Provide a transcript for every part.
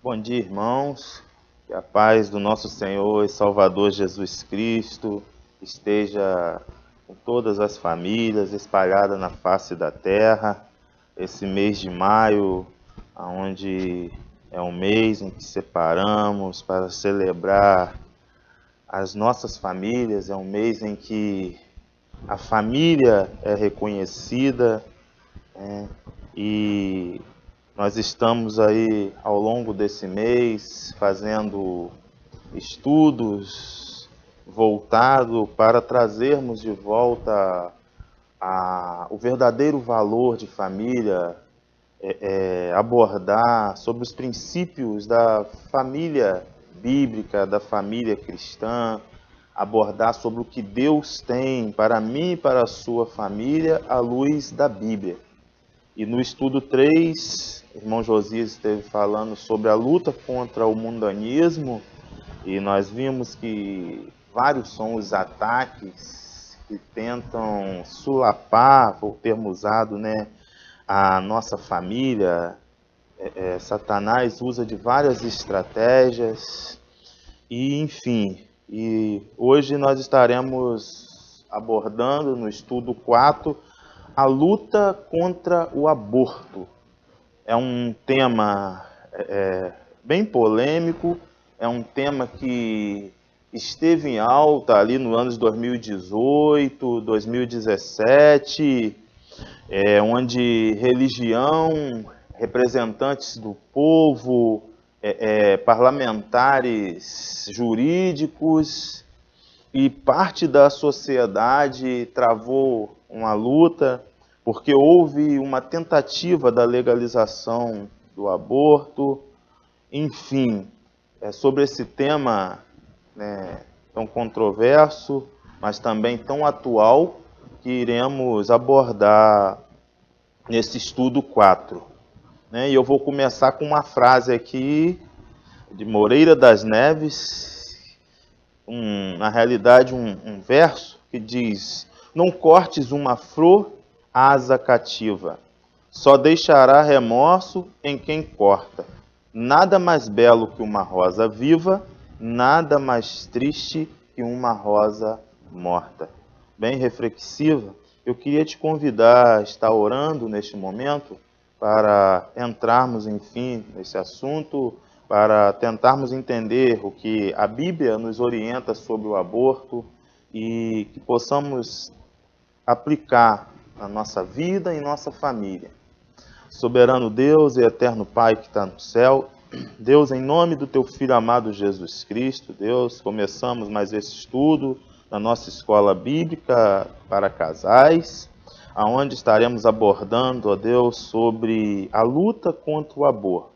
Bom dia, irmãos. Que a paz do nosso Senhor e Salvador Jesus Cristo esteja com todas as famílias espalhadas na face da terra. Esse mês de maio, onde é um mês em que separamos para celebrar as nossas famílias, é um mês em que a família é reconhecida, né? E nós estamos aí ao longo desse mês fazendo estudos voltado para trazermos de volta o verdadeiro valor de família, abordar sobre os princípios da família bíblica, da família cristã, abordar sobre o que Deus tem para mim e para a sua família à luz da Bíblia. E no estudo 3, o irmão Josias esteve falando sobre a luta contra o mundanismo, e nós vimos que vários são os ataques que tentam sulapar, foi o termo usado, né, a nossa família. Satanás usa de várias estratégias, e enfim. E hoje nós estaremos abordando no estudo 4 a luta contra o aborto. É um tema bem polêmico, é um tema que esteve em alta ali no ano de 2018, 2017, onde religião, representantes do povo, parlamentares jurídicos e parte da sociedade travou uma luta porque houve uma tentativa da legalização do aborto. Enfim, é sobre esse tema, né, tão controverso, mas também tão atual, que iremos abordar nesse estudo 4. Né? E eu vou começar com uma frase aqui de Moreira das Neves, na realidade um verso que diz: não cortes uma flor asa cativa, só deixará remorso em quem corta. Nada mais belo que uma rosa viva, nada mais triste que uma rosa morta. Bem reflexiva. Eu queria te convidar a estar orando neste momento para entrarmos, enfim, nesse assunto, para tentarmos entender o que a Bíblia nos orienta sobre o aborto e que possamos aplicar na nossa vida e nossa família. Soberano Deus e eterno Pai que está no céu, Deus, em nome do Teu Filho amado Jesus Cristo, Deus, começamos mais esse estudo na nossa escola bíblica para casais, aonde estaremos abordando, ó Deus, sobre a luta contra o aborto.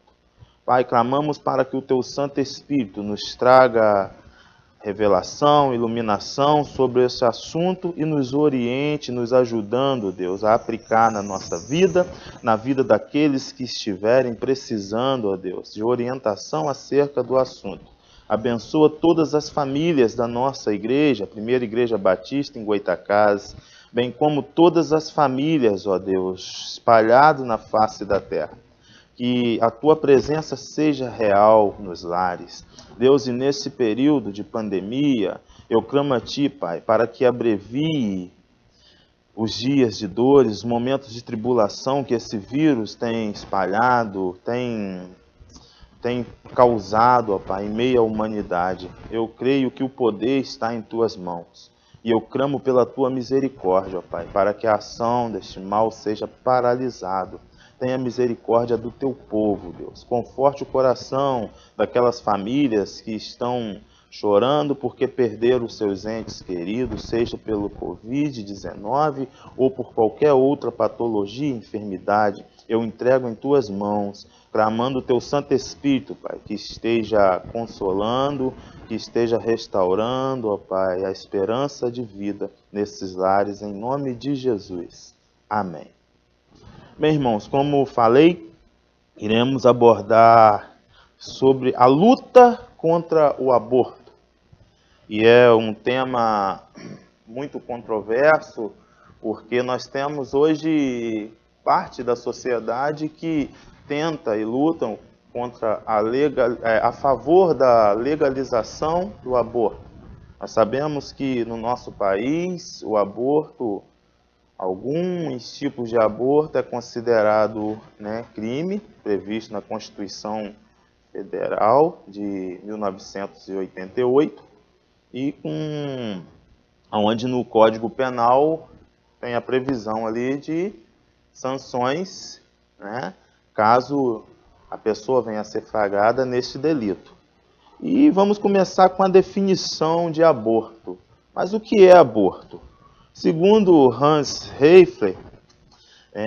Pai, clamamos para que o Teu Santo Espírito nos traga revelação, iluminação sobre esse assunto e nos oriente, nos ajudando, Deus, a aplicar na nossa vida, na vida daqueles que estiverem precisando, ó Deus, de orientação acerca do assunto. Abençoa todas as famílias da nossa igreja, a Primeira Igreja Batista em Goitacazes, bem como todas as famílias, ó Deus, espalhadas na face da terra. Que a Tua presença seja real nos lares. Deus, e nesse período de pandemia, eu clamo a Ti, Pai, para que abrevie os dias de dores, os momentos de tribulação que esse vírus tem espalhado, tem causado, ó Pai, em meio à humanidade. Eu creio que o poder está em Tuas mãos. E eu clamo pela Tua misericórdia, ó Pai, para que a ação deste mal seja paralisado. Tenha misericórdia do Teu povo, Deus. Conforte o coração daquelas famílias que estão chorando porque perderam os seus entes queridos, seja pelo Covid-19 ou por qualquer outra patologia, enfermidade. Eu entrego em Tuas mãos, clamando o Teu Santo Espírito, Pai, que esteja consolando, que esteja restaurando, ó Pai, a esperança de vida nesses lares, em nome de Jesus. Amém. Bem, irmãos, como falei, iremos abordar sobre a luta contra o aborto. E é um tema muito controverso, porque nós temos hoje parte da sociedade que tenta e lutam a favor da legalização do aborto. Nós sabemos que no nosso país o aborto, alguns tipos de aborto é considerado, né, crime, previsto na Constituição Federal de 1988 e onde no Código Penal tem a previsão ali de sanções, né, caso a pessoa venha a ser flagrada neste delito. E vamos começar com a definição de aborto. Mas o que é aborto? Segundo Hans Heifler,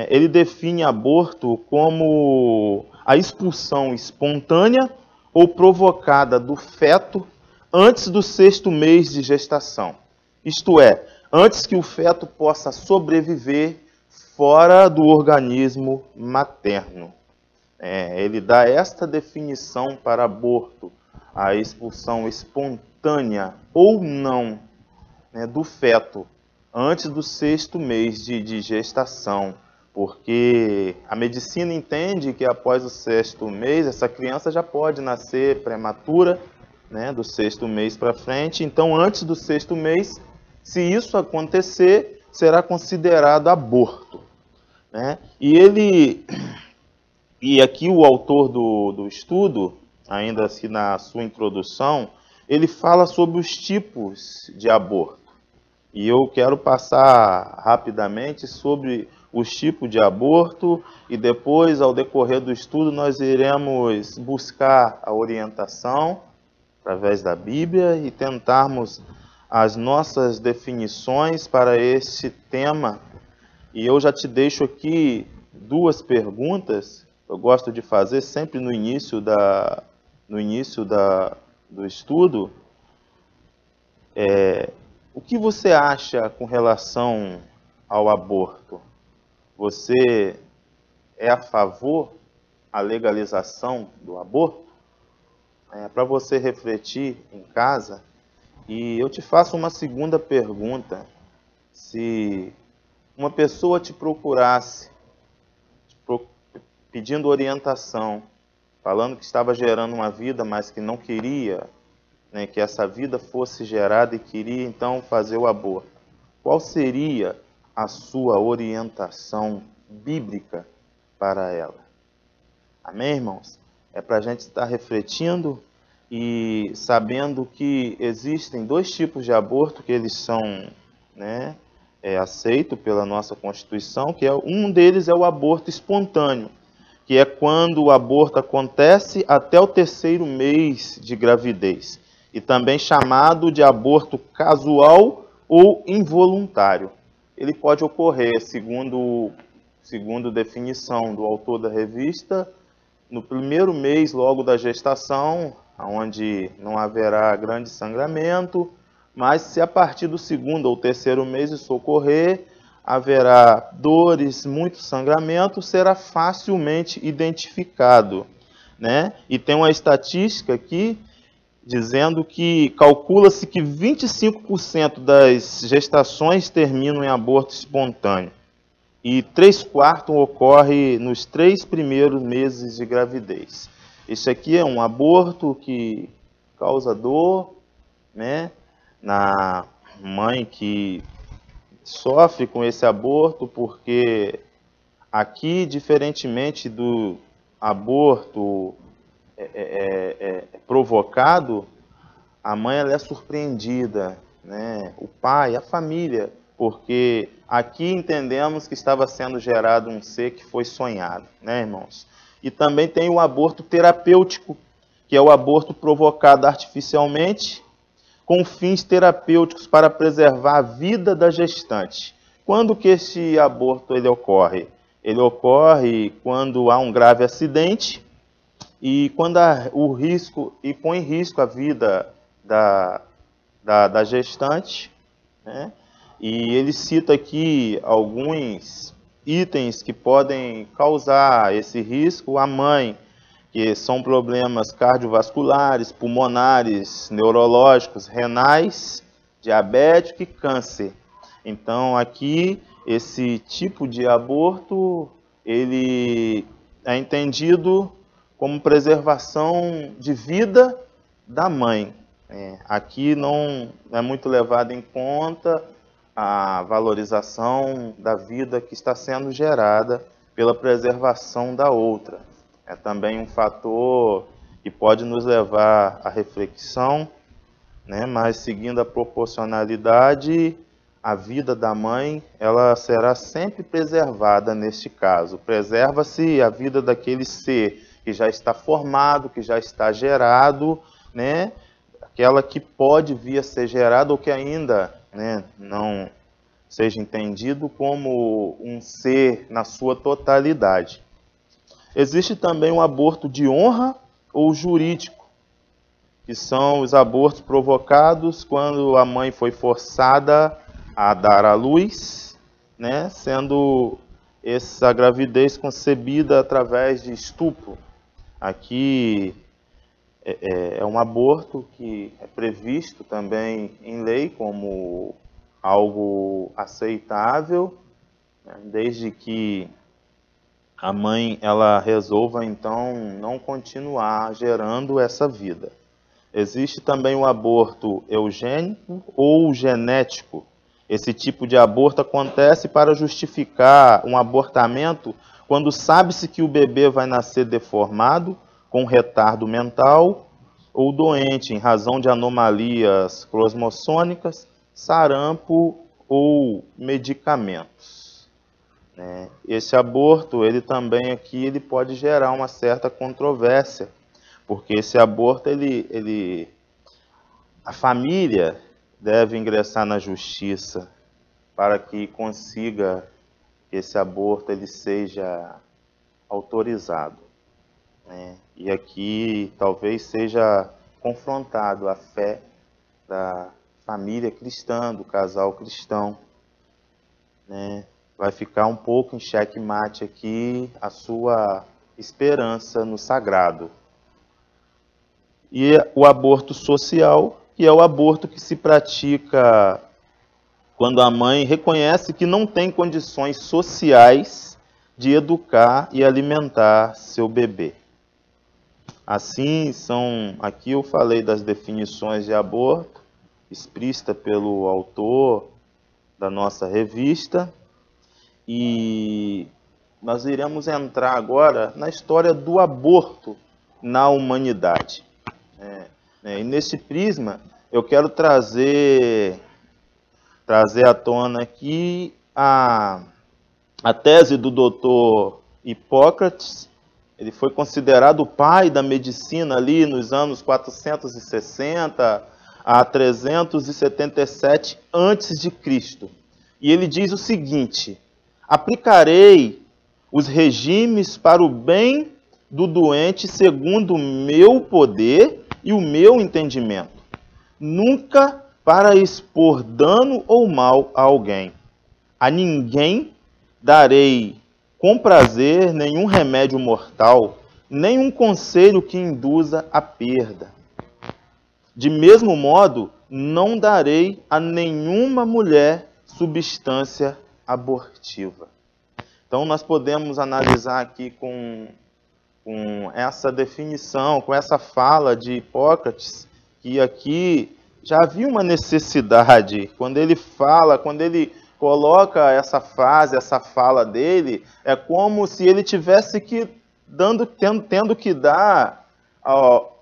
ele define aborto como a expulsão espontânea ou provocada do feto antes do 6º mês de gestação. Isto é, antes que o feto possa sobreviver fora do organismo materno. Ele dá esta definição para aborto, a expulsão espontânea ou não, né, do feto antes do 6º mês de gestação, porque a medicina entende que após o 6º mês essa criança já pode nascer prematura, né, do 6º mês para frente. Então, antes do 6º mês, se isso acontecer, será considerado aborto, né? E aqui o autor do estudo, ainda assim na sua introdução, ele fala sobre os tipos de aborto. E eu quero passar rapidamente sobre os tipos de aborto e depois, ao decorrer do estudo, nós iremos buscar a orientação através da Bíblia e tentarmos as nossas definições para este tema. E eu já te deixo aqui 2 perguntas que eu gosto de fazer sempre no início do estudo. O que você acha com relação ao aborto? Você é a favor da legalização do aborto? Para você refletir em casa. E eu te faço uma segunda pergunta. Se uma pessoa te procurasse, pedindo orientação, falando que estava gerando uma vida, mas que não queria, né, que essa vida fosse gerada e queria então fazer o aborto, qual seria a sua orientação bíblica para ela? Amém, irmãos? É para a gente estar refletindo e sabendo que existem 2 tipos de aborto que eles são, né, aceitos pela nossa Constituição, que um deles é o aborto espontâneo, que é quando o aborto acontece até o 3º mês de gravidez, e também chamado de aborto casual ou involuntário. Ele pode ocorrer, segundo definição do autor da revista, no 1º mês logo da gestação, onde não haverá grande sangramento, mas se a partir do 2º ou 3º mês isso ocorrer, haverá dores, muito sangramento, será facilmente identificado, né? E tem uma estatística aqui dizendo que calcula-se que 25% das gestações terminam em aborto espontâneo e 3/4 ocorre nos 3 primeiros meses de gravidez. Isso aqui é um aborto que causa dor, né, na mãe que sofre com esse aborto, porque aqui, diferentemente do aborto provocado, a mãe ela é surpreendida, né? O pai, a família, porque aqui entendemos que estava sendo gerado um ser que foi sonhado, né, irmãos? E também tem o aborto terapêutico, que é o aborto provocado artificialmente, com fins terapêuticos para preservar a vida da gestante. Quando que esse aborto ele ocorre? Ele ocorre quando há um grave acidente e quando há o risco, e põe em risco a vida da gestante, né? E ele cita aqui alguns itens que podem causar esse risco à mãe, que são problemas cardiovasculares, pulmonares, neurológicos, renais, diabético e câncer. Então, aqui, esse tipo de aborto, ele é entendido como preservação de vida da mãe. Aqui não é muito levado em conta a valorização da vida que está sendo gerada pela preservação da outra. É também um fator que pode nos levar à reflexão, né? Mas seguindo a proporcionalidade, a vida da mãe ela será sempre preservada neste caso. Preserva-se a vida daquele ser que já está formado, que já está gerado, né? Aquela que pode vir a ser gerada ou que ainda, né, não seja entendido como um ser na sua totalidade. Existe também um aborto de honra ou jurídico, que são os abortos provocados quando a mãe foi forçada a dar à luz, né, sendo essa gravidez concebida através de estupro. Aqui é um aborto que é previsto também em lei como algo aceitável, né, desde que a mãe ela resolva então não continuar gerando essa vida. Existe também o aborto eugênico ou genético. Esse tipo de aborto acontece para justificar um abortamento quando sabe-se que o bebê vai nascer deformado, com retardo mental ou doente em razão de anomalias cromossômicas, sarampo ou medicamentos. Esse aborto, ele também aqui ele pode gerar uma certa controvérsia, porque esse aborto, a família deve ingressar na justiça para que consiga que esse aborto ele seja autorizado. E aqui talvez seja confrontado a fé da família cristã, do casal cristão. Vai ficar um pouco em xeque-mate aqui a sua esperança no sagrado. E o aborto social, que é o aborto que se pratica quando a mãe reconhece que não tem condições sociais de educar e alimentar seu bebê. Assim, aqui eu falei das definições de aborto, explícita pelo autor da nossa revista, e nós iremos entrar agora na história do aborto na humanidade. E nesse prisma, eu quero trazer à tona aqui a tese do doutor Hipócrates. Ele foi considerado o pai da medicina ali nos anos 460 a 377 a.C. E ele diz o seguinte: aplicarei os regimes para o bem do doente segundo o meu poder e o meu entendimento, nunca para expor dano ou mal a alguém. A ninguém darei com prazer nenhum remédio mortal, nenhum conselho que induza a perda. De mesmo modo, não darei a nenhuma mulher substância abortiva. Então, nós podemos analisar aqui com essa definição, com essa fala de Hipócrates, que aqui já havia uma necessidade. Quando ele coloca essa frase, essa fala dele, é como se ele tivesse tendo que dar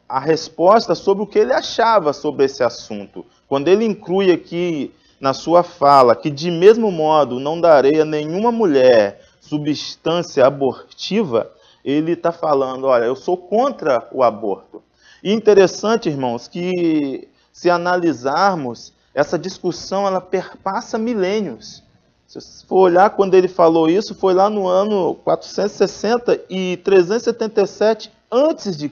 a resposta sobre o que ele achava sobre esse assunto. Quando ele inclui aqui na sua fala que de mesmo modo não darei a nenhuma mulher substância abortiva, ele está falando, olha, eu sou contra o aborto. E interessante, irmãos, que se analisarmos, essa discussão ela perpassa milênios. Se você for olhar quando ele falou isso, foi lá no ano 460 e 377 a.C.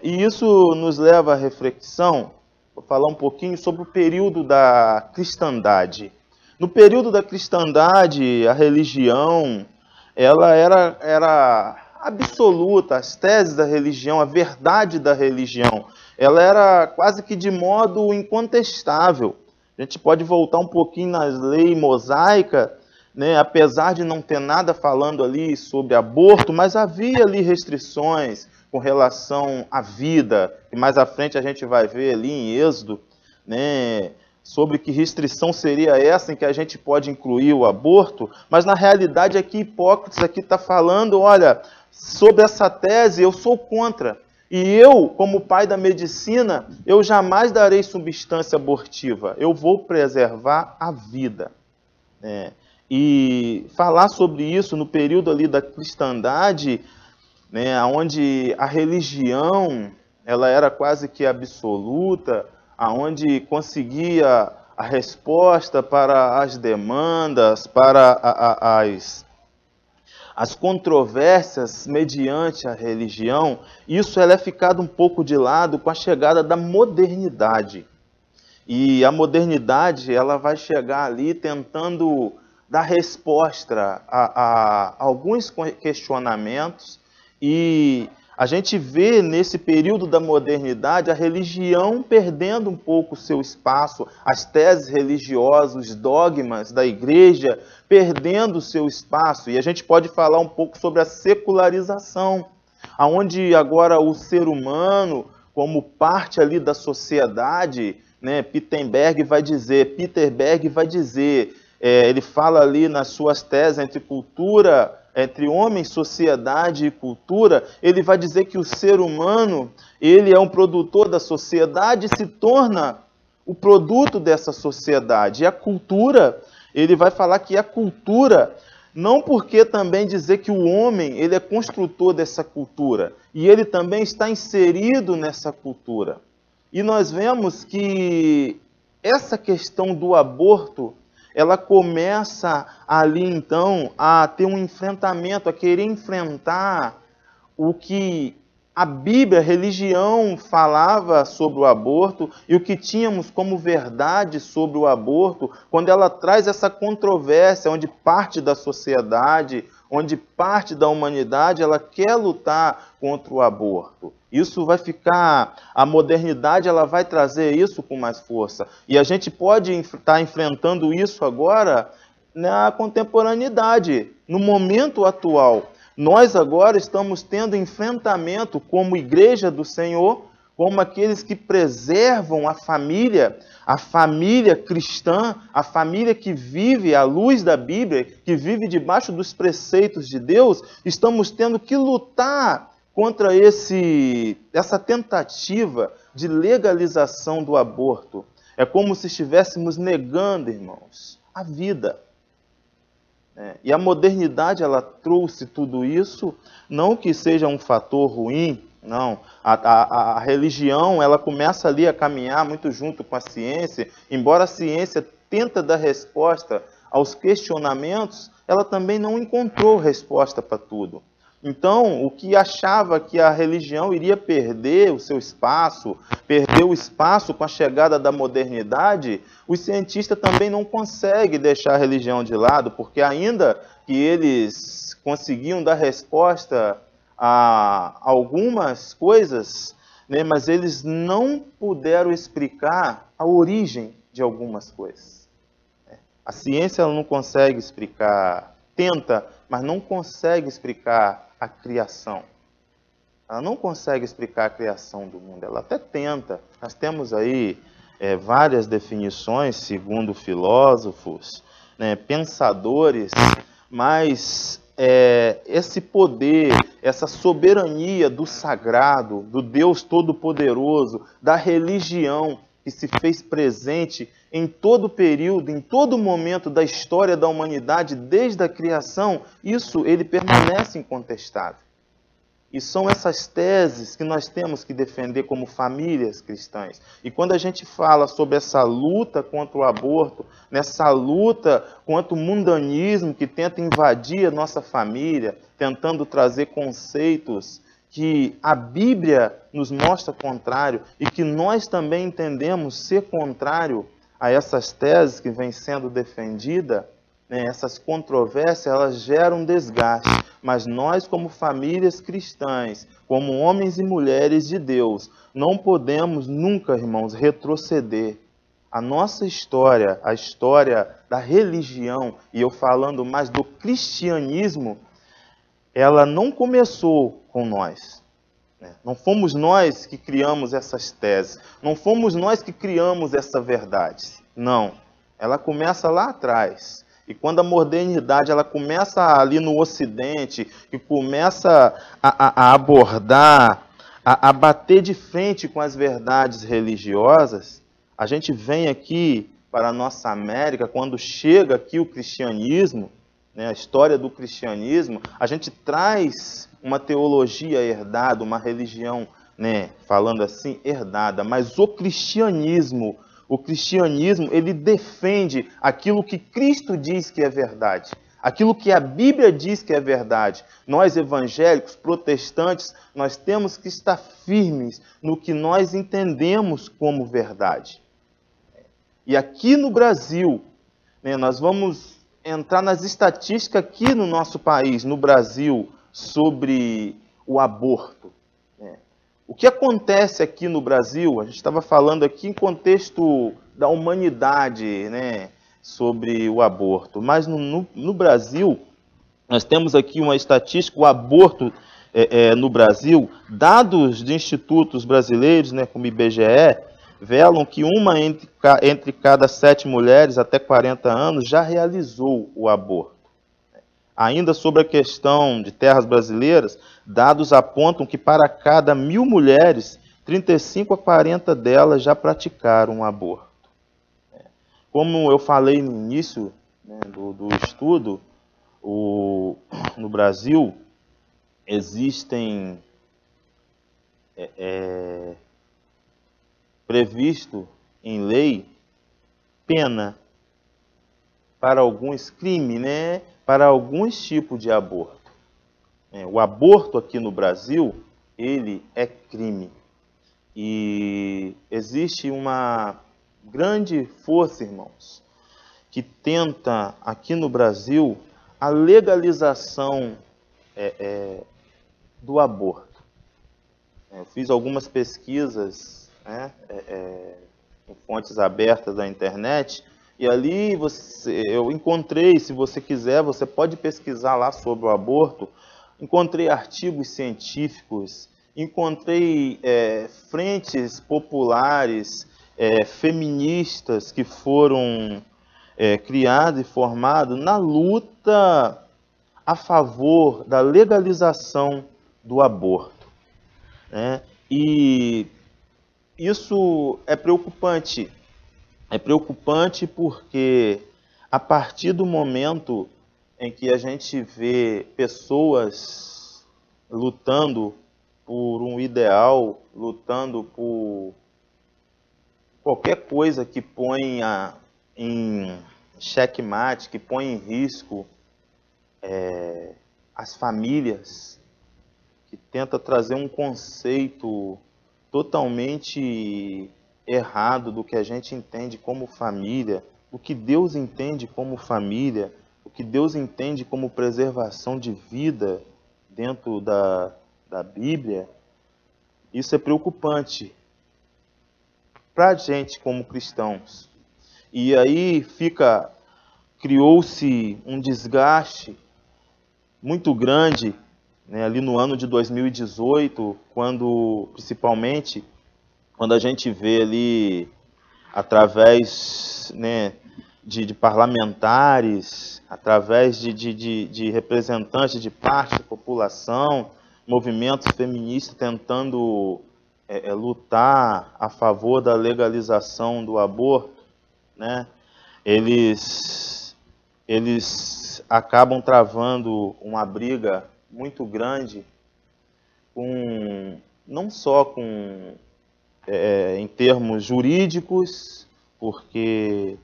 E isso nos leva à reflexão, vou falar um pouquinho sobre o período da cristandade. No período da cristandade, a religião ela era absoluta, as teses da religião, a verdade da religião, ela era quase que de modo incontestável. A gente pode voltar um pouquinho nas leis mosaicas, né, apesar de não ter nada falando ali sobre aborto, mas havia ali restrições com relação à vida, e mais à frente a gente vai ver ali em Êxodo, né, sobre que restrição seria essa em que a gente pode incluir o aborto, mas na realidade aqui Hipócrates aqui está falando, olha, sobre essa tese eu sou contra, e eu, como pai da medicina, eu jamais darei substância abortiva, eu vou preservar a vida. E falar sobre isso no período ali da cristandade, né, onde a religião ela era quase que absoluta, aonde conseguia a resposta para as demandas, para as controvérsias mediante a religião, isso ela é ficado um pouco de lado com a chegada da modernidade. E a modernidade ela vai chegar ali tentando dar resposta a alguns questionamentos, e a gente vê nesse período da modernidade a religião perdendo um pouco o seu espaço, as teses religiosas, os dogmas da igreja perdendo o seu espaço, e a gente pode falar um pouco sobre a secularização, onde agora o ser humano, como parte ali da sociedade, né, Peter Berg vai dizer, ele fala ali nas suas teses entre homem, sociedade e cultura, ele vai dizer que o ser humano, ele é um produtor da sociedade e se torna o produto dessa sociedade. E a cultura, ele vai falar que a cultura, não porque também dizer que o homem, ele é construtor dessa cultura, e ele também está inserido nessa cultura. E nós vemos que essa questão do aborto, ela começa ali então a ter um enfrentamento, a querer enfrentar o que a Bíblia, a religião falava sobre o aborto e o que tínhamos como verdade sobre o aborto, quando ela traz essa controvérsia, onde parte da sociedade, onde parte da humanidade, ela quer lutar contra o aborto. Isso vai ficar, a modernidade ela vai trazer isso com mais força. E a gente pode estar enfrentando isso agora na contemporaneidade, no momento atual. Nós agora estamos tendo enfrentamento como igreja do Senhor, como aqueles que preservam a família cristã, a família que vive à luz da Bíblia, que vive debaixo dos preceitos de Deus. Estamos tendo que lutar contra essa tentativa de legalização do aborto. É como se estivéssemos negando, irmãos, a vida. E a modernidade, ela trouxe tudo isso, não que seja um fator ruim, não. A religião, ela começa ali a caminhar muito junto com a ciência, embora a ciência tenta dar resposta aos questionamentos, ela também não encontrou resposta para tudo. Então, o que achava que a religião iria perder o seu espaço, perder o espaço com a chegada da modernidade, os cientistas também não conseguem deixar a religião de lado, porque ainda que eles conseguiam dar resposta a algumas coisas, né, mas eles não puderam explicar a origem de algumas coisas. A ciência ela não consegue explicar, tenta, mas não consegue explicar a criação. Ela não consegue explicar a criação do mundo, ela até tenta. Nós temos aí várias definições, segundo filósofos, né, pensadores, mas esse poder, essa soberania do sagrado, do Deus Todo-Poderoso, da religião que se fez presente em todo período, em todo momento da história da humanidade, desde a criação, isso ele permanece incontestável. E são essas teses que nós temos que defender como famílias cristãs. E quando a gente fala sobre essa luta contra o aborto, nessa luta contra o mundanismo que tenta invadir a nossa família, tentando trazer conceitos que a Bíblia nos mostra contrário e que nós também entendemos ser contrário a essas teses que vêm sendo defendidas, né, essas controvérsias, elas geram desgaste. Mas nós, como famílias cristãs, como homens e mulheres de Deus, não podemos nunca, irmãos, retroceder. a nossa história, a história da religião, e eu falando mais do cristianismo, ela não começou com nós. Não fomos nós que criamos essas teses, não fomos nós que criamos essa verdade. Não, ela começa lá atrás. E quando a modernidade ela começa ali no Ocidente, que começa a abordar, a bater de frente com as verdades religiosas, a gente vem aqui para a nossa América, quando chega aqui o cristianismo, né, a história do cristianismo, a gente traz uma teologia herdada, uma religião, né, falando assim, herdada, mas o cristianismo, ele defende aquilo que Cristo diz que é verdade, aquilo que a Bíblia diz que é verdade. Nós evangélicos, protestantes, nós temos que estar firmes no que nós entendemos como verdade. E aqui no Brasil, né, nós vamos entrar nas estatísticas aqui no nosso país, no Brasil, sobre o aborto. O que acontece aqui no Brasil, a gente estava falando aqui em contexto da humanidade, né, sobre o aborto, mas no Brasil, nós temos aqui uma estatística, o aborto no Brasil, dados de institutos brasileiros, né, como IBGE, velam que uma entre cada 7 mulheres até 40 anos já realizou o aborto. Ainda sobre a questão de terras brasileiras, dados apontam que para cada 1.000 mulheres, 35 a 40 delas já praticaram um aborto. Como eu falei no início, né, do estudo, no Brasil existem previsto em lei pena para alguns crimes, né, para alguns tipos de aborto. O aborto aqui no Brasil, ele é crime. E existe uma grande força, irmãos, que tenta aqui no Brasil a legalização do aborto. Eu fiz algumas pesquisas, né, em fontes abertas da internet, e ali eu encontrei, se você quiser, você pode pesquisar lá sobre o aborto, encontrei artigos científicos, encontrei frentes populares, feministas que foram criadas e formadas na luta a favor da legalização do aborto. Né? E isso é preocupante. É preocupante porque a partir do momento em que a gente vê pessoas lutando por um ideal, lutando por qualquer coisa que ponha em xeque-mate, que põe em risco as famílias, que tenta trazer um conceito totalmente errado do que a gente entende como família, o que Deus entende como família, o que Deus entende como preservação de vida dentro da Bíblia, isso é preocupante para a gente como cristãos. E aí criou-se um desgaste muito grande, né, ali no ano de 2018, principalmente quando a gente vê ali, através, né, de parlamentares, através de representantes de parte da população, movimentos feministas tentando lutar a favor da legalização do aborto, né, eles acabam travando uma briga muito grande, não só em termos jurídicos, porque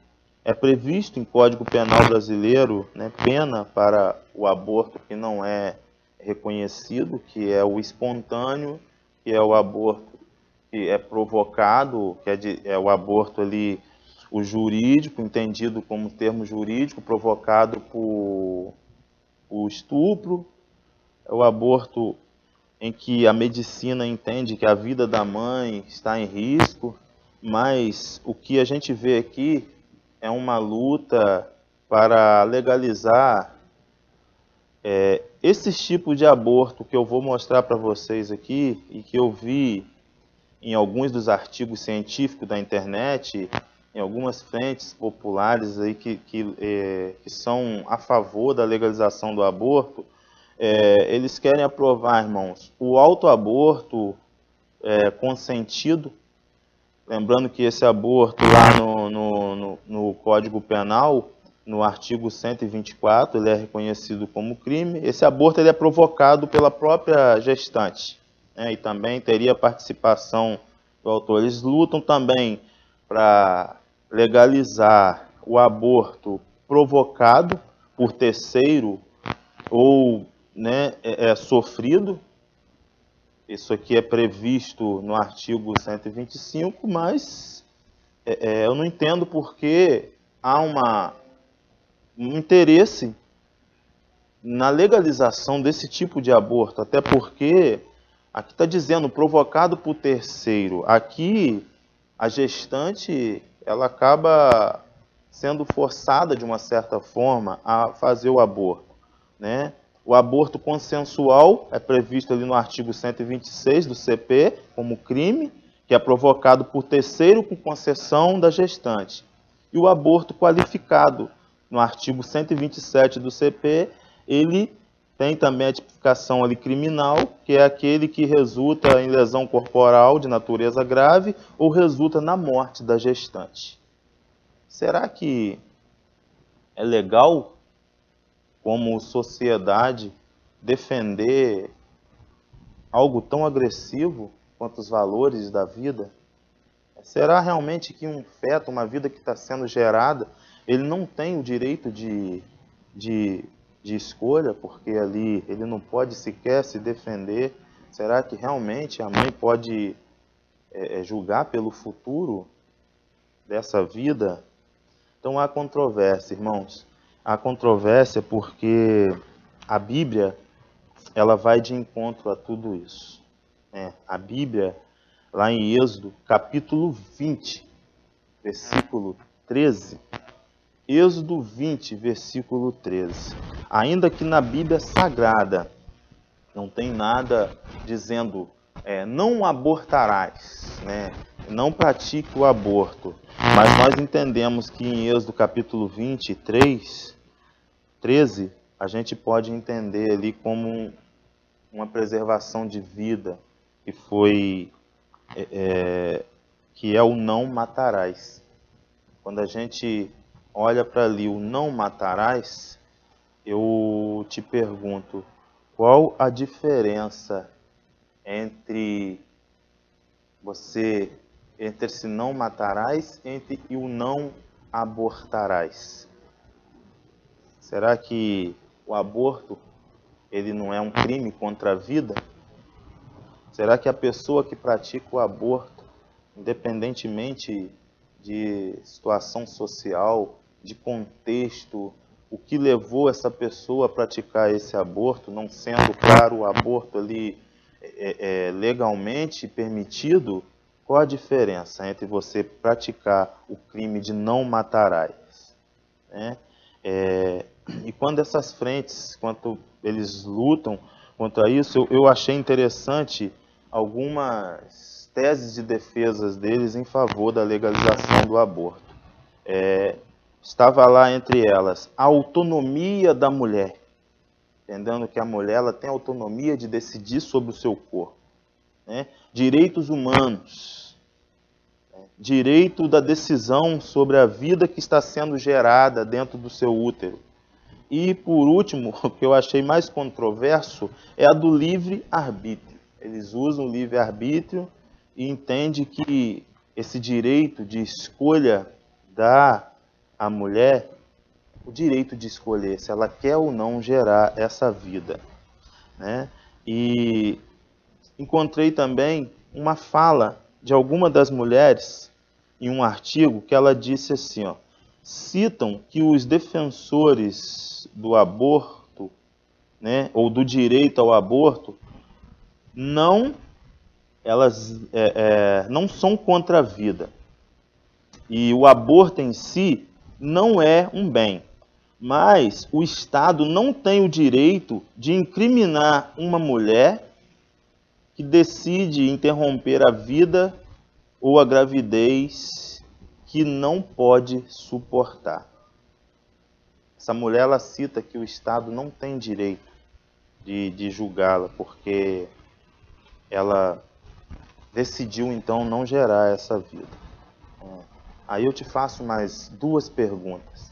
é previsto em Código Penal brasileiro, né, pena para o aborto que não é reconhecido, que é o espontâneo, que é o aborto que é provocado, que é o aborto ali, o jurídico, entendido como termo jurídico, provocado por estupro, é o aborto em que a medicina entende que a vida da mãe está em risco, mas o que a gente vê aqui é uma luta para legalizar esses tipos de aborto que eu vou mostrar para vocês aqui e que eu vi em alguns dos artigos científicos da internet, em algumas frentes populares aí que são a favor da legalização do aborto. Eles querem aprovar, irmãos, o autoaborto consentido. Lembrando que esse aborto lá no Código Penal, no artigo 124, ele é reconhecido como crime. Esse aborto ele é provocado pela própria gestante, né? E também teria participação do autor. Eles lutam também para legalizar o aborto provocado por terceiro ou, né, sofrido. Isso aqui é previsto no artigo 125, mas eu não entendo porque há um interesse na legalização desse tipo de aborto, até porque aqui está dizendo provocado por terceiro. Aqui a gestante ela acaba sendo forçada de uma certa forma a fazer o aborto, né? O aborto consensual é previsto ali no artigo 126 do CP como crime, que é provocado por terceiro com concessão da gestante. E o aborto qualificado, no artigo 127 do CP, ele tem também a tipificação ali criminal, que é aquele que resulta em lesão corporal de natureza grave ou resulta na morte da gestante. Será que é legal, como sociedade, defender algo tão agressivo quanto os valores da vida? Será realmente que um feto, uma vida que está sendo gerada, ele não tem o direito de escolha, porque ali ele não pode sequer se defender? Será que realmente a mãe pode julgar pelo futuro dessa vida? Então há controvérsia, irmãos. Há controvérsia porque a Bíblia ela vai de encontro a tudo isso. A Bíblia, lá em Êxodo, capítulo 20, versículo 13. Êxodo 20, versículo 13. Ainda que na Bíblia Sagrada não tem nada dizendo não abortarás, né? Não pratique o aborto. Mas nós entendemos que em Êxodo capítulo 23, 13, a gente pode entender ali como uma preservação de vida, que é o não matarás. Quando a gente olha para ali o não matarás, eu te pergunto, qual a diferença entre esse não matarás e o não abortarás? Será que o aborto ele não é um crime contra a vida? Será que a pessoa que pratica o aborto, independentemente de situação social, de contexto, o que levou essa pessoa a praticar esse aborto, não sendo, claro, o aborto ali legalmente permitido, qual a diferença entre você praticar o crime de não matarás, né? E quando essas frentes, quando eles lutam contra isso, eu achei interessante algumas teses de defesa deles em favor da legalização do aborto. Estava lá entre elas a autonomia da mulher, entendendo que a mulher ela tem autonomia de decidir sobre o seu corpo, né? Direitos humanos, direito da decisão sobre a vida que está sendo gerada dentro do seu útero. E, por último, o que eu achei mais controverso é a do livre-arbítrio. Eles usam o livre-arbítrio e entendem que esse direito de escolha dá à mulher o direito de escolher se ela quer ou não gerar essa vida, né? E encontrei também uma fala de alguma das mulheres em um artigo que ela disse assim, citam que os defensores do aborto, né, ou do direito ao aborto, não são contra a vida, E o aborto em si não é um bem. Mas o Estado não tem o direito de incriminar uma mulher que decide interromper a vida ou a gravidez que não pode suportar. Essa mulher, ela cita que o Estado não tem direito de julgá-la, porque ela decidiu, então, não gerar essa vida. Aí eu te faço mais duas perguntas.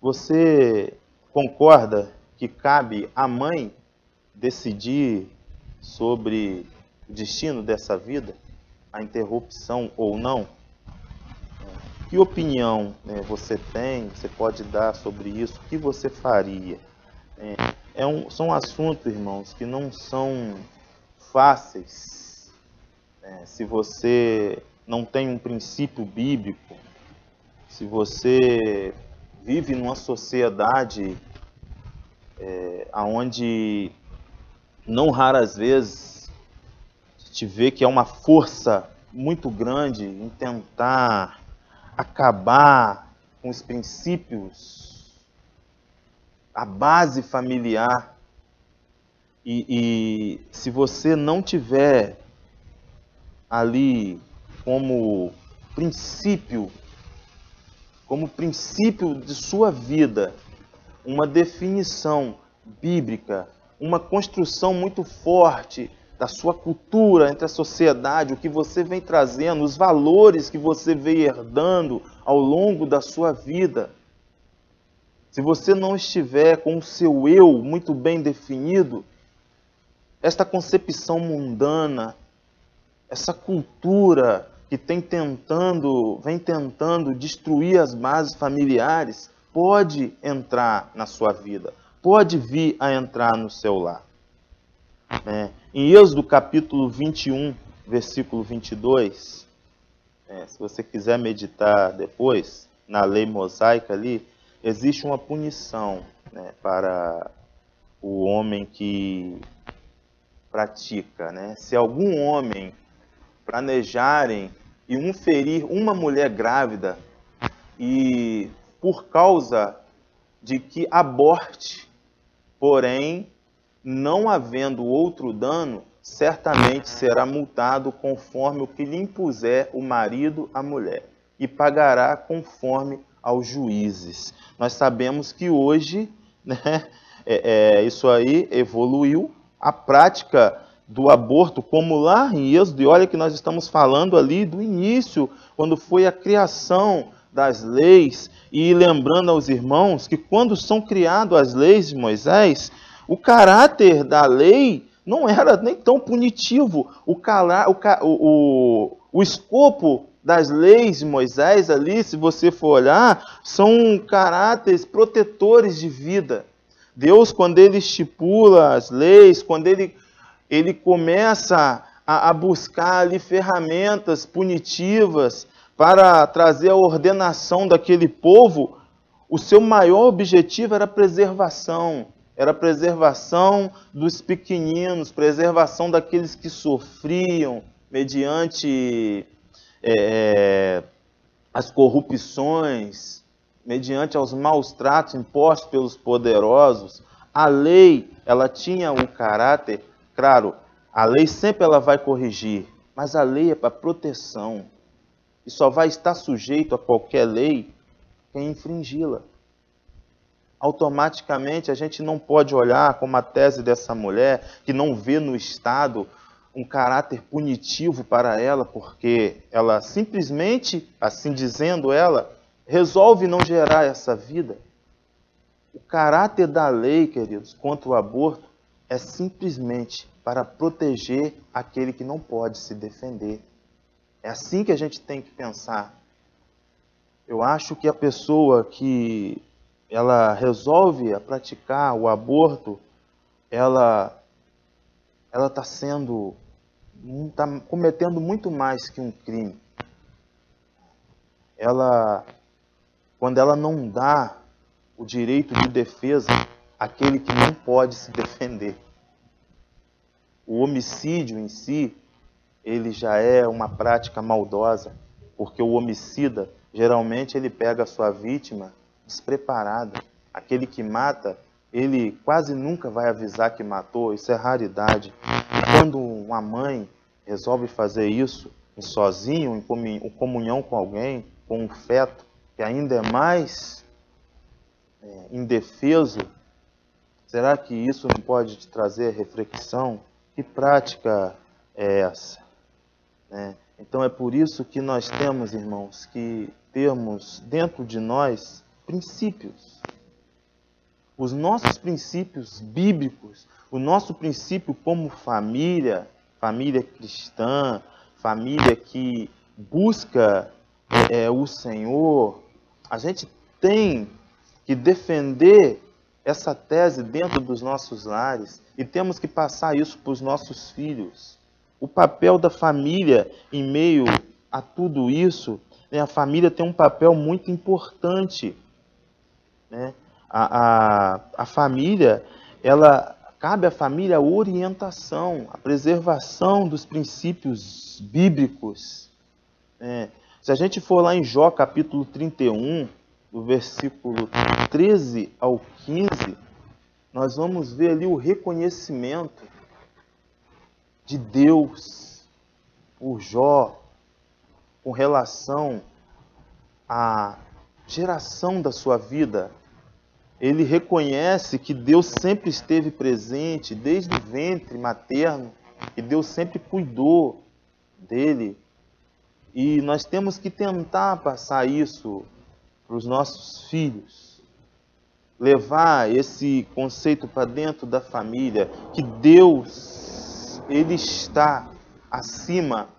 Você concorda que cabe à mãe decidir sobre o destino dessa vida, a interrupção ou não? Que opinião, né, você tem, você pode dar sobre isso? O que você faria? São assuntos, irmãos, que não são fáceis, né? Se você não tem um princípio bíblico, se você vive numa sociedade onde não raras vezes te vê que é uma força muito grande em tentar acabar com os princípios, a base familiar. E se você não tiver ali como princípio de sua vida, uma definição bíblica, uma construção muito forte da sua cultura entre a sociedade, o que você vem trazendo, os valores que você vem herdando ao longo da sua vida. Se você não estiver com o seu eu muito bem definido, esta concepção mundana, essa cultura que vem tentando destruir as bases familiares, pode entrar na sua vida, pode vir a entrar no seu lar. Em Êxodo capítulo 21, versículo 22, se você quiser meditar depois, na lei mosaica ali, existe uma punição, né, para o homem que pratica. Né? Se algum homem planejarem e ferir uma mulher grávida e por causa de que aborte, porém, não havendo outro dano, certamente será multado conforme o que lhe impuser o marido à mulher, e pagará conforme aos juízes. Nós sabemos que hoje, né, isso aí evoluiu, a prática do aborto, como lá em Êxodo, e olha que nós estamos falando ali do início, quando foi a criação das leis, e lembrando aos irmãos que quando são criadas as leis de Moisés, o caráter da lei não era nem tão punitivo. O escopo das leis de Moisés ali, se você for olhar, são caráteres protetores de vida. Deus, quando ele estipula as leis, quando ele começa a buscar ali ferramentas punitivas para trazer a ordenação daquele povo, o seu maior objetivo era a preservação. Era a preservação dos pequeninos, preservação daqueles que sofriam mediante as corrupções, mediante aos maus tratos impostos pelos poderosos. A lei, ela tinha um caráter, claro, a lei sempre ela vai corrigir, mas a lei é para proteção. E só vai estar sujeito a qualquer lei quem infringi-la. Automaticamente a gente não pode olhar como a tese dessa mulher, que não vê no Estado um caráter punitivo para ela, porque ela simplesmente, assim dizendo ela, resolve não gerar essa vida. O caráter da lei, queridos, contra o aborto é simplesmente para proteger aquele que não pode se defender. É assim que a gente tem que pensar. Eu acho que a pessoa que ela resolve praticar o aborto, ela está cometendo muito mais que um crime. Quando ela não dá o direito de defesa àquele que não pode se defender. O homicídio em si, ele já é uma prática maldosa, porque o homicida geralmente ele pega a sua vítima despreparada. Aquele que mata, ele quase nunca vai avisar que matou, isso é raridade. E quando uma mãe resolve fazer isso, sozinho, em comunhão com alguém, com um feto, que ainda é mais indefeso, será que isso não pode te trazer reflexão? Que prática é essa? Então é por isso que nós temos, irmãos, que termos dentro de nós princípios. Os nossos princípios bíblicos, o nosso princípio como família, família cristã, família que busca o Senhor, a gente tem que defender essa tese dentro dos nossos lares e temos que passar isso para os nossos filhos. O papel da família em meio a tudo isso, a família tem um papel muito importante. A família, cabe à família a orientação, a preservação dos princípios bíblicos. Se a gente for lá em Jó, capítulo 31, do versículo 13 ao 15, nós vamos ver ali o reconhecimento de Deus por Jó com relação à geração da sua vida. Ele reconhece que Deus sempre esteve presente desde o ventre materno, que Deus sempre cuidou dele. E nós temos que tentar passar isso para os nossos filhos. Levar esse conceito para dentro da família, que Deus, Ele está acima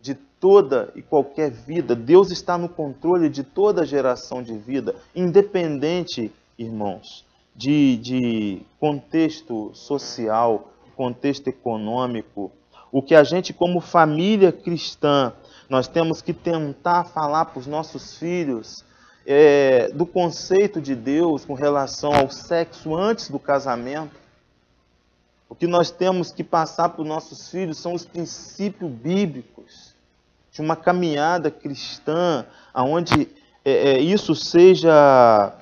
de toda e qualquer vida. Deus está no controle de toda geração de vida, independente, irmãos, de contexto social, contexto econômico. O que a gente, como família cristã, nós temos que tentar falar para os nossos filhos do conceito de Deus com relação ao sexo antes do casamento. O que nós temos que passar para os nossos filhos são os princípios bíblicos de uma caminhada cristã, onde isso seja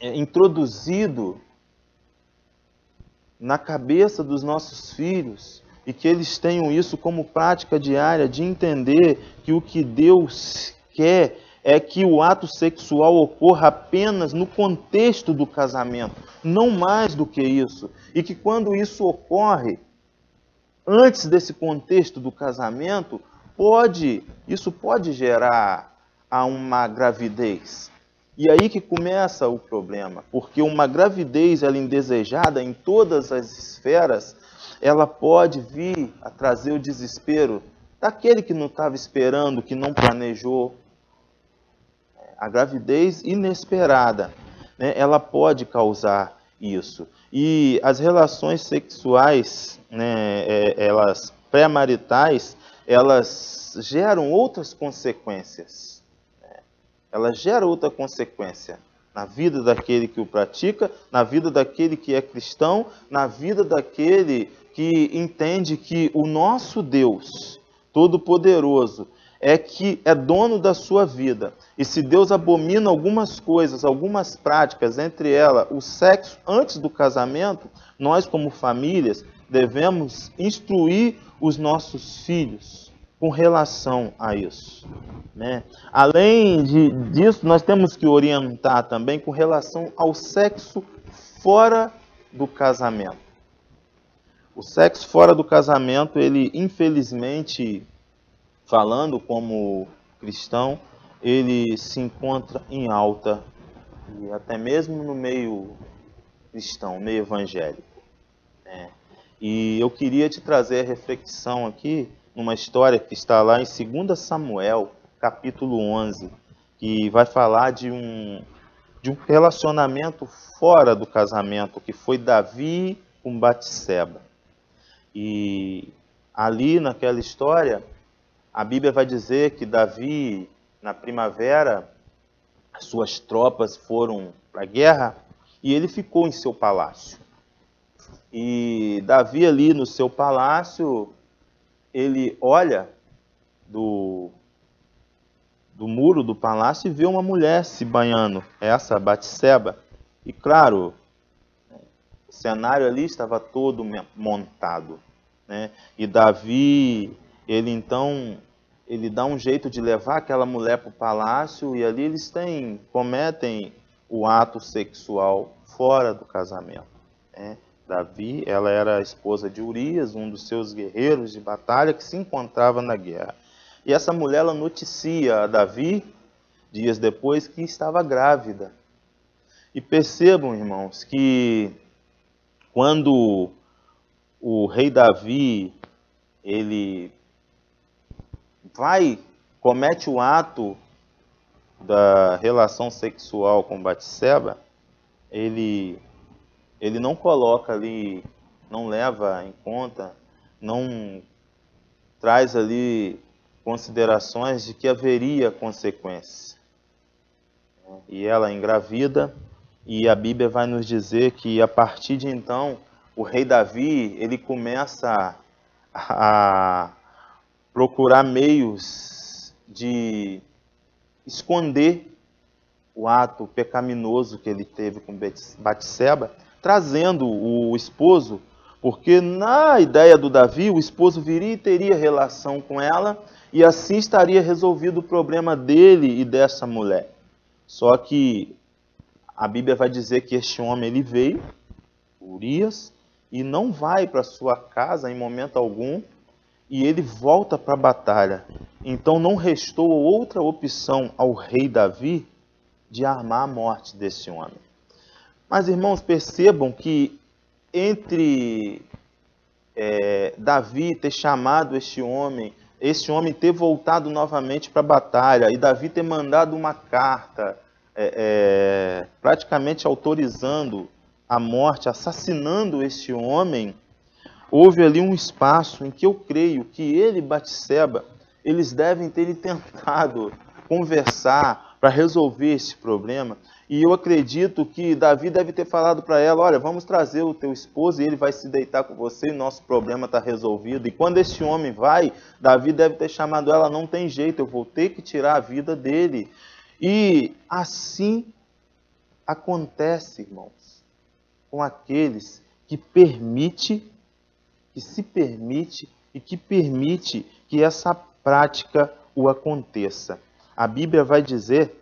introduzido na cabeça dos nossos filhos e que eles tenham isso como prática diária de entender que o que Deus quer é que o ato sexual ocorra apenas no contexto do casamento, não mais do que isso. E que quando isso ocorre, antes desse contexto do casamento, isso pode gerar uma gravidez. E aí que começa o problema, porque uma gravidez ela indesejada em todas as esferas, ela pode vir a trazer o desespero daquele que não estava esperando, que não planejou. A gravidez inesperada, ela pode causar isso. E as relações sexuais, elas pré-maritais, elas geram outras consequências. Elas geram outra consequência na vida daquele que o pratica, na vida daquele que é cristão, na vida daquele que entende que o nosso Deus Todo-Poderoso que é dono da sua vida. E se Deus abomina algumas coisas, algumas práticas, entre elas o sexo antes do casamento, nós como famílias devemos instruir os nossos filhos com relação a isso. Além disso, nós temos que orientar também com relação ao sexo fora do casamento. O sexo fora do casamento, ele infelizmente, falando como cristão, ele se encontra em alta, e até mesmo no meio cristão, meio evangélico. E eu queria te trazer a reflexão aqui, numa história que está lá em 2 Samuel, capítulo 11, que vai falar de um relacionamento fora do casamento, que foi Davi com Batseba. E ali naquela história, a Bíblia vai dizer que Davi, na primavera, as suas tropas foram para a guerra e ele ficou em seu palácio. E Davi ali no seu palácio, ele olha do do muro do palácio e vê uma mulher se banhando, essa Batseba. E claro, o cenário ali estava todo montado, né? E Davi, ele dá um jeito de levar aquela mulher para o palácio e ali eles cometem o ato sexual fora do casamento, né? Davi, ela era a esposa de Urias, um dos seus guerreiros de batalha que se encontrava na guerra. E essa mulher, ela noticia a Davi, dias depois, que estava grávida. E percebam, irmãos, que quando o rei Davi, ele comete o ato da relação sexual com Batseba, ele não coloca ali, não leva em conta, não traz ali considerações de que haveria consequências. E ela engravida, e a Bíblia vai nos dizer que a partir de então, o rei Davi, ele começa a procurar meios de esconder o ato pecaminoso que ele teve com Batseba, trazendo o esposo, porque na ideia do Davi, o esposo viria e teria relação com ela, e assim estaria resolvido o problema dele e dessa mulher. Só que a Bíblia vai dizer que este homem ele veio, Urias, e não vai para sua casa em momento algum, e ele volta para a batalha. Então não restou outra opção ao rei Davi de armar a morte desse homem. Mas, irmãos, percebam que entre Davi ter chamado este homem ter voltado novamente para a batalha, e Davi ter mandado uma carta praticamente autorizando a morte, assassinando este homem, houve ali um espaço em que eu creio que ele e Batseba, eles devem ter tentado conversar para resolver esse problema. E eu acredito que Davi deve ter falado para ela, olha, vamos trazer o teu esposo e ele vai se deitar com você e nosso problema está resolvido. E quando esse homem vai, Davi deve ter chamado ela, não tem jeito, eu vou ter que tirar a vida dele. E assim acontece, irmãos, com aqueles que se permite e que permite que essa prática o aconteça. A Bíblia vai dizer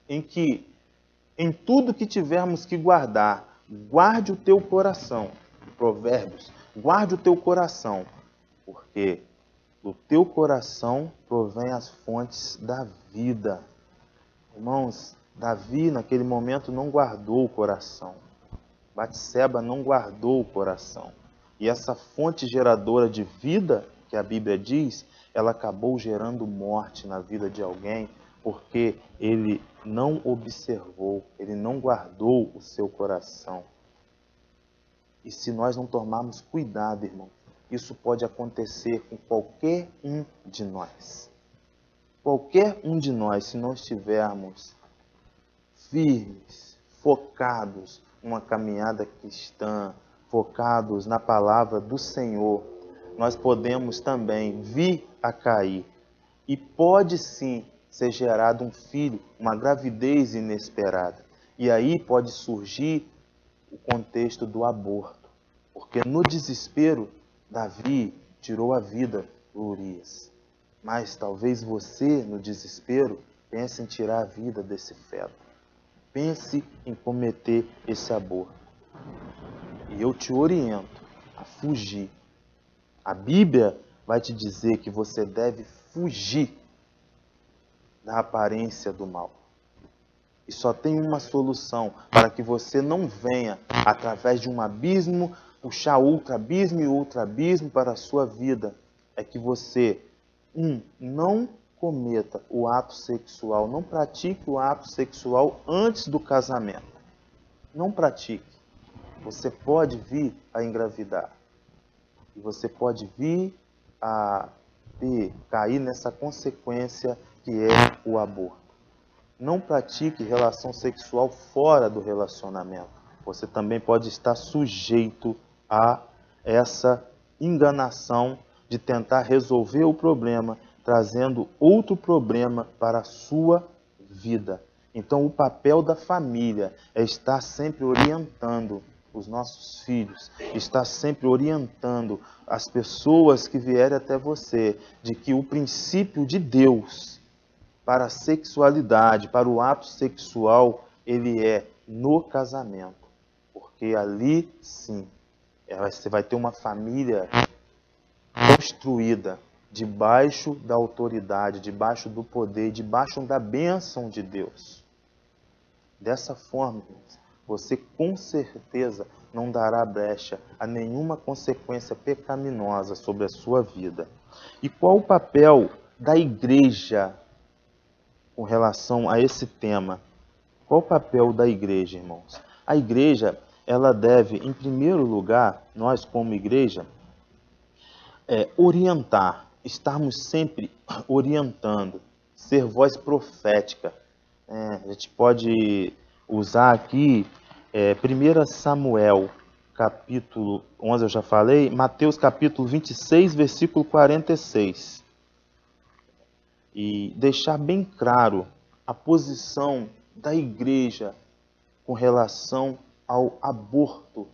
em tudo que tivermos que guardar, guarde o teu coração. Provérbios, guarde o teu coração, porque do teu coração provém as fontes da vida. Irmãos, Davi naquele momento não guardou o coração. Batseba não guardou o coração. E essa fonte geradora de vida, que a Bíblia diz, ela acabou gerando morte na vida de alguém, porque ele não observou, ele não guardou o seu coração. E se nós não tomarmos cuidado, irmão, isso pode acontecer com qualquer um de nós. Qualquer um de nós, se não estivermos firmes, focados numa caminhada cristã, focados na palavra do Senhor, nós podemos também vir a cair. E pode sim ser gerado um filho, uma gravidez inesperada. E aí pode surgir o contexto do aborto. Porque no desespero, Davi tirou a vida de Urias. Mas talvez você, no desespero, pense em tirar a vida desse feto. Pense em cometer esse aborto. E eu te oriento a fugir. A Bíblia vai te dizer que você deve fugir da aparência do mal. E só tem uma solução para que você não venha, através de um abismo, puxar outro abismo e outro abismo para a sua vida. É que você, não cometa o ato sexual, não pratique o ato sexual antes do casamento. Não pratique. Você pode vir a engravidar. E você pode vir a cair nessa consequência que é o aborto. Não pratique relação sexual fora do relacionamento. Você também pode estar sujeito a essa enganação de tentar resolver o problema trazendo outro problema para a sua vida. Então, o papel da família é estar sempre orientando os nossos filhos, estar sempre orientando as pessoas que vierem até você, de que o princípio de Deus para a sexualidade, para o ato sexual, ele é no casamento. Porque ali, sim, você vai ter uma família construída debaixo da autoridade, debaixo do poder, debaixo da bênção de Deus. Dessa forma, você com certeza não dará brecha a nenhuma consequência pecaminosa sobre a sua vida. E qual o papel da igreja com relação a esse tema? Qual o papel da igreja, irmãos? A igreja, ela deve, em primeiro lugar, nós como igreja, orientar, estarmos sempre orientando, ser voz profética. A gente pode usar aqui 1 Samuel, capítulo 11, eu já falei, Mateus capítulo 26, versículo 46. E deixar bem claro a posição da igreja com relação ao aborto.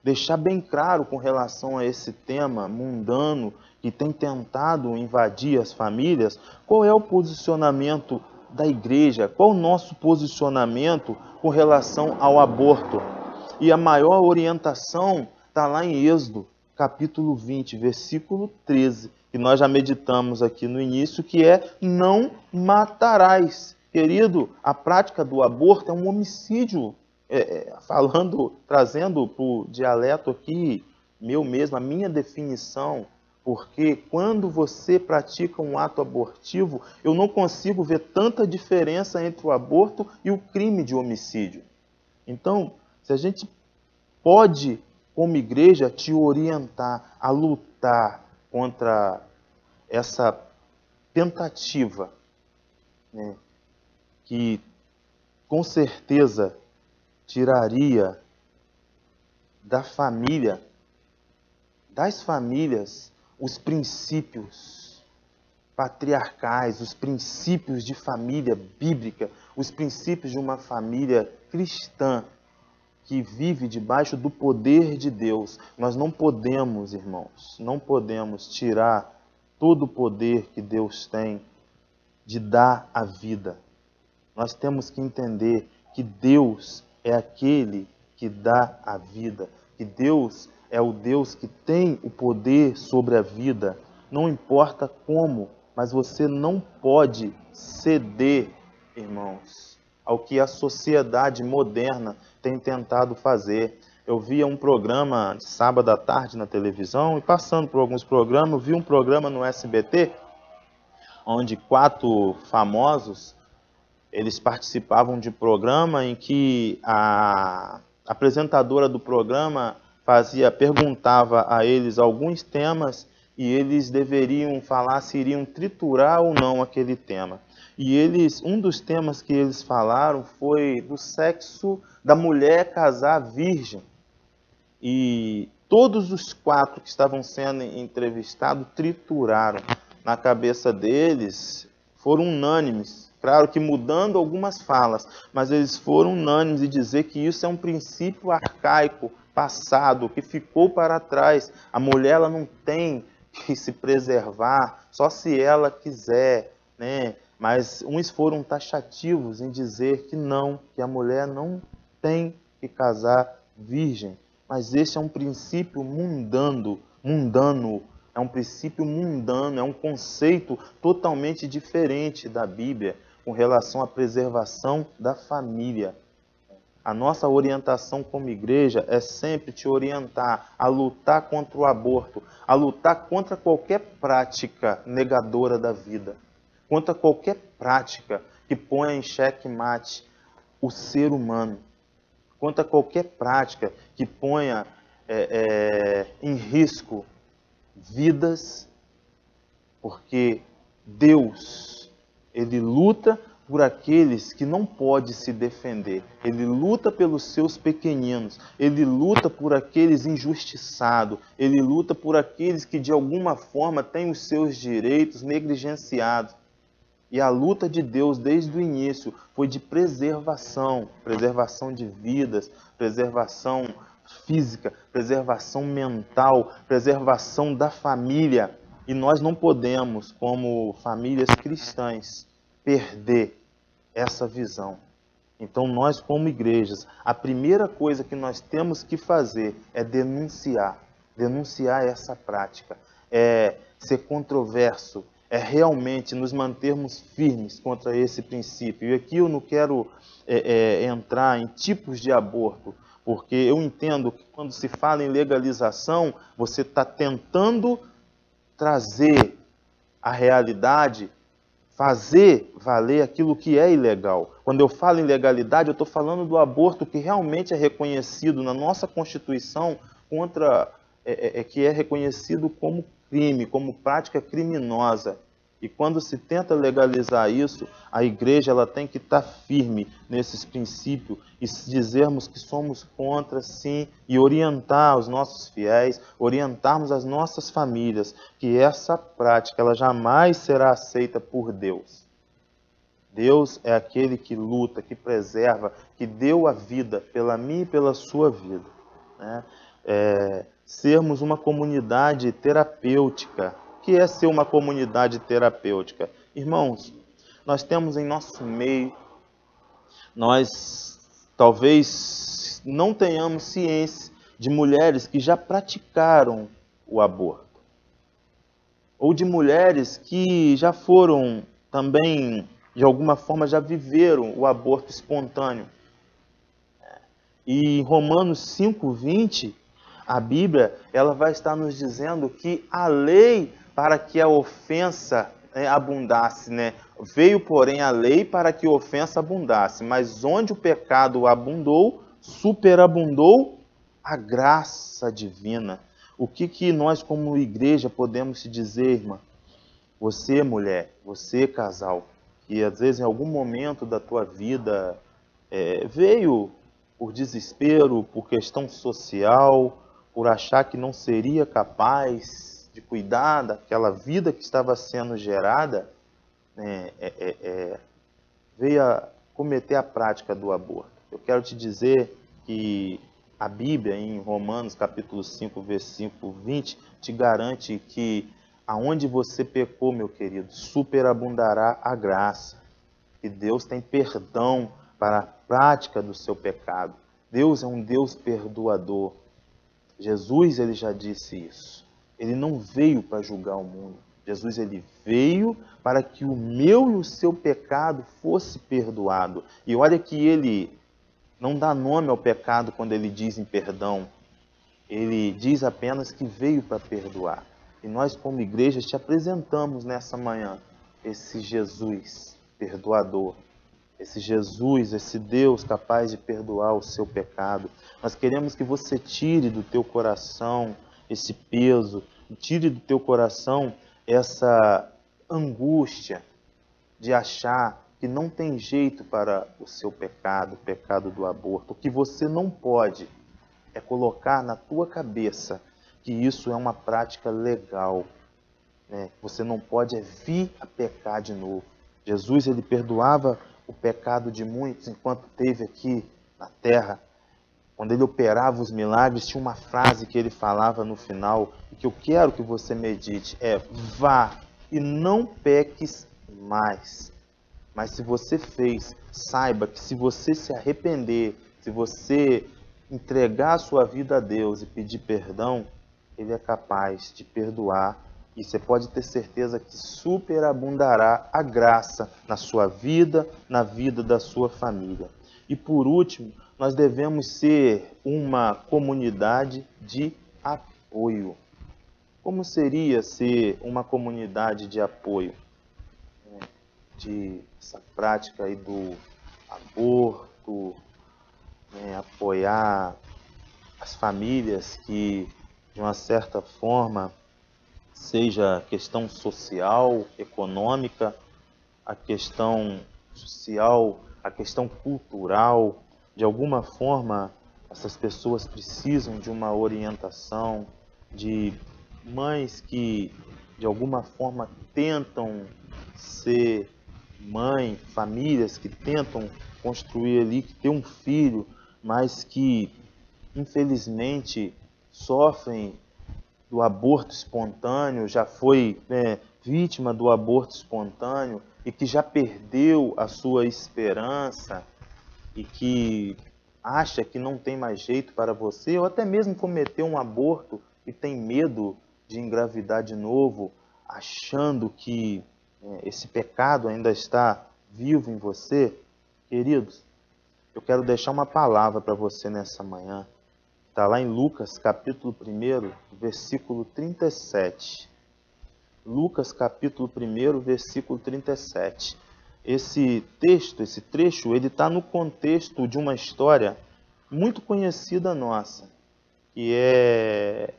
Deixar bem claro com relação a esse tema mundano que tem tentado invadir as famílias, qual é o posicionamento da igreja, qual o nosso posicionamento com relação ao aborto. E a maior orientação está lá em Êxodo, capítulo 20, versículo 13, que nós já meditamos aqui no início, que é: não matarás. Querido, a prática do aborto é um homicídio. Trazendo para o dialeto aqui, meu mesmo, a minha definição, porque quando você pratica um ato abortivo, eu não consigo ver tanta diferença entre o aborto e o crime de homicídio. Então, se a gente pode, como igreja, te orientar a lutar contra essa tentativa, né, que com certeza tiraria da família, das famílias, os princípios patriarcais, os princípios de família bíblica, os princípios de uma família cristã que vive debaixo do poder de Deus. Nós não podemos, irmãos, não podemos tirar todo o poder que Deus tem de dar a vida. Nós temos que entender que Deus é aquele que dá a vida, que Deus é o Deus que tem o poder sobre a vida. Não importa como, mas você não pode ceder, irmãos, ao que a sociedade moderna tem tentado fazer. Eu via um programa de sábado à tarde na televisão, e passando por alguns programas, eu vi um programa no SBT, onde 4 famosos, eles participavam de programa em que a apresentadora do programa perguntava a eles alguns temas e eles deveriam falar se iriam triturar ou não aquele tema. E um dos temas que eles falaram foi do sexo da mulher casar virgem. E todos os 4 que estavam sendo entrevistados trituraram. Na cabeça deles, foram unânimes. Claro que mudando algumas falas, mas eles foram unânimes em dizer que isso é um princípio arcaico, passado, que ficou para trás. A mulher, ela não tem que se preservar só se ela quiser, né? Mas uns foram taxativos em dizer que não, que a mulher não tem que casar virgem. Mas esse é um princípio mundano, é um princípio mundano, é um conceito totalmente diferente da Bíblia com relação à preservação da família. A nossa orientação como igreja é sempre te orientar a lutar contra o aborto, a lutar contra qualquer prática negadora da vida, contra qualquer prática que ponha em xeque-mate o ser humano, contra qualquer prática que ponha em risco vidas, porque Deus, Ele luta por aqueles que não podem se defender. Ele luta pelos seus pequeninos. Ele luta por aqueles injustiçados. Ele luta por aqueles que de alguma forma têm os seus direitos negligenciados. E a luta de Deus desde o início foi de preservação, preservação de vidas, preservação física, preservação mental, preservação da família. E nós não podemos, como famílias cristãs, perder essa visão. Então nós, como igrejas, a primeira coisa que nós temos que fazer é denunciar essa prática, é ser controverso, é realmente nos mantermos firmes contra esse princípio. E aqui eu não quero entrar em tipos de aborto, porque eu entendo que quando se fala em legalização, você está tentando trazer a realidade, fazer valer aquilo que é ilegal. Quando eu falo em legalidade, eu estou falando do aborto que realmente é reconhecido na nossa Constituição, que é reconhecido como crime, como prática criminosa. E quando se tenta legalizar isso, a igreja ela tem que estar firme nesses princípios e dizermos que somos contra, sim, e orientar os nossos fiéis, orientarmos as nossas famílias, que essa prática ela jamais será aceita por Deus. Deus é aquele que luta, que preserva, que deu a vida pela minha e pela sua vida, né? Sermos uma comunidade terapêutica. O que é ser uma comunidade terapêutica? Irmãos, nós temos em nosso meio, nós talvez não tenhamos ciência de mulheres que já praticaram o aborto, ou de mulheres que já foram também, de alguma forma, já viveram o aborto espontâneo. E em Romanos 5:20, a Bíblia ela vai estar nos dizendo que a lei para que a ofensa abundasse, né? Veio, porém, a lei para que a ofensa abundasse, mas onde o pecado abundou, superabundou a graça divina. O que nós como igreja podemos te dizer, irmã? Você, mulher, você, casal, que às vezes em algum momento da tua vida veio por desespero, por questão social, por achar que não seria capaz de cuidar daquela vida que estava sendo gerada, veio a cometer a prática do aborto. Eu quero te dizer que a Bíblia, em Romanos capítulo 5, versículo 20, te garante que aonde você pecou, meu querido, superabundará a graça. Que Deus tem perdão para a prática do seu pecado. Deus é um Deus perdoador. Jesus, ele já disse isso. Ele não veio para julgar o mundo. Jesus, ele veio para que o meu e o seu pecado fosse perdoado. E olha que ele não dá nome ao pecado quando ele diz em perdão. Ele diz apenas que veio para perdoar. E nós, como igreja, te apresentamos nessa manhã esse Jesus perdoador. Esse Jesus, esse Deus capaz de perdoar o seu pecado. Nós queremos que você tire do teu coração esse peso, tire do teu coração essa angústia de achar que não tem jeito para o seu pecado, o pecado do aborto. O que você não pode é colocar na tua cabeça que isso é uma prática legal. Você não pode vir a pecar de novo. Jesus, ele perdoava o pecado de muitos enquanto esteve aqui na terra. Quando ele operava os milagres, tinha uma frase que ele falava no final, e que eu quero que você medite, vá e não peques mais. Mas se você fez, saiba que se você se arrepender, se você entregar a sua vida a Deus e pedir perdão, ele é capaz de perdoar. E você pode ter certeza que superabundará a graça na sua vida, na vida da sua família. E por último, nós devemos ser uma comunidade de apoio. Como seria ser uma comunidade de apoio? De essa prática aí do aborto, apoiar as famílias que, de uma certa forma, seja a questão social, econômica, a questão social, a questão cultural. De alguma forma, essas pessoas precisam de uma orientação, de mães que, de alguma forma, tentam ser mãe, famílias que tentam construir ali, que ter um filho, mas que, infelizmente, sofrem do aborto espontâneo, já foi vítima do aborto espontâneo e que já perdeu a sua esperança e que acha que não tem mais jeito para você, ou até mesmo cometeu um aborto e tem medo de engravidar de novo, achando que esse pecado ainda está vivo em você. Queridos, eu quero deixar uma palavra para você nessa manhã. Está lá em Lucas, capítulo 1, versículo 37. Lucas, capítulo 1, versículo 37. Esse texto, esse trecho, ele está no contexto de uma história muito conhecida nossa, que é